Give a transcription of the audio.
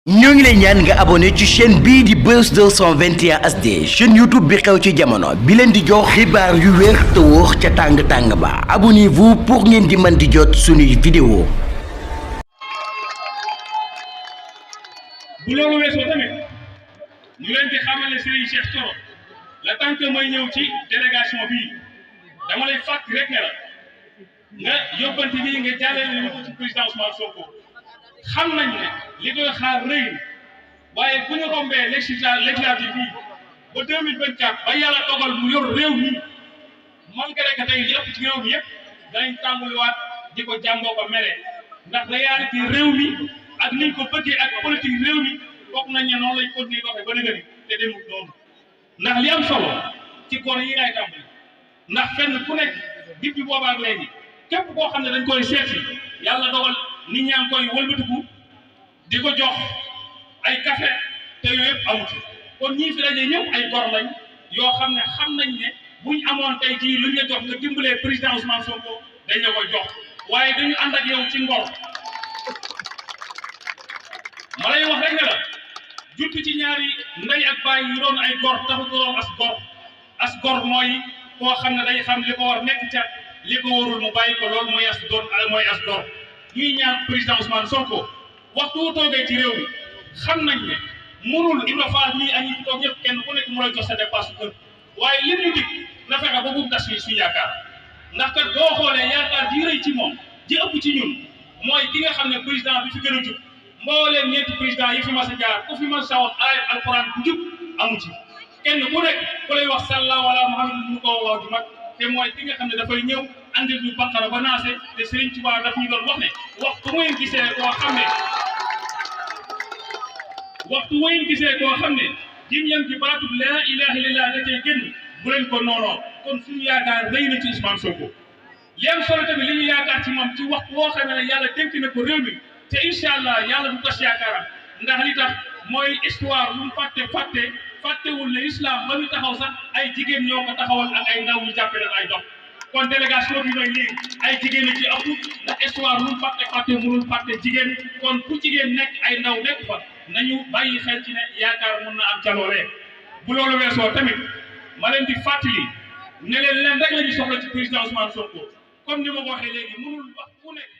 ñoo ngi lay ñaan nga abonné ci chaîne bii di Buzz 221 HD chaîne YouTube bi xew ci jamono bi leen di jox xibaar yu wér te wóor ca tàng-tàng ba abonnez-vous pour ngeen di mën di jot suñuy vidéo. bu loolu weesoo tamit ñu leen di xamale Serigne Cheikh Thioro la tant que may ñëw ci délégation bii dama lay fàttali rek ne la nga yóbbante bi nga jàllale ñu ko ci président Ousmane Sonko xam nañ ne li koy xaar rëy waaye bu ñu rombee législative bi ba 2024 ba yàlla dogal mu yor réew mi malgré que tey li ëpp ci réew mi yëpp danañ tàmbaliwaat di ko jàmboo ko mere ndax réalité réew mi ak niñ ko bëggee ak politique réew mi bokk nañ ne noonu lañ continuer doxee ba nëgëni te demul noonu ndax li am solo ci góor yi ngay tàmbali ndax fenn ku nekk depuis boobaak léegi képp koo xam ne dañ koy seet si yàlla dogal nit ñaa ngi koy wëlbatiku di ko jox ay café te yooyu yëpp amu ci kon ñii fi daje ñëpp ay góor lañ yoo xam nañ ne buñ amoon tey jii luñ la jox nga dimbalee président Ousmane Sonko dañ la koy jox waaye dañu ànd ak yow ci ngor ma lay wax rek ne la juttu ci ñaari ndey ak baay yu doon ay góor taxu ko doon as góor mooy koo xam ne day xam li ko war nekk ca li ko warul mu bàyyi ko loolu mooy as góor ñuy ñaan président Ousmane Sonko waxtu wu toogee ci réew mi xam nañ ne mënul Ibra Fall mii ak ñi fi toog ñëpp kenn ku nekk mu lay jox sa dépasse su kër waaye lim ñu dig na fexe ba bu tas suñu yaakaar ndax kat boo xoolee yaakaar ji rëy ci moom ji ëpp ci ñun mooy ki nga xam ne président bi fi gën a jub mbooleem ñeenti président yi fi mas a jaar ku fi mas a wax ayat alquran bu jub amu ci kenn ku nekk ku lay wax sallallahu ala muhammad mu ko wax ju mag te mooy ki nga xam ne dafay ñëw andil ñu baqara ba naase te Serigne Touba daf ñu doon wax ne waxtu bu ngeen gisee koo xam ne jim yam ci baatub laa ilaha illallah da cee génn bu leen ko noonoo kon suñu yaakaar rëy na ci Ousmane Sonko li am solo tamit li ñu yaakaar ci moom ci waxtu woo xam ne yàlla dénk na ko réew mi te incha allah yàlla du tas yaakaaram ndax li tax mooy histoire lu mu fàttewul ne islam ba ñu taxaw sax ay jigéen ñoo ko taxawal ak ay ndaw ñu jàppe leen ay dox kon délégation bi may léegi ay jigéen a ci ëpp ndax histoire lu mu fàtte mënul fàtte jigéen kon ku jigéen nekk ay ndaw nekk fa nañu bàyyi xel ci ne yaakaar mën na am ca loolee bu loolu weesoo tamit ma leen di fàttali ne leen rek la ñu soxla ci président Ousmane Sonko comme ni ma ko waxee léegi mënul wax ku nekk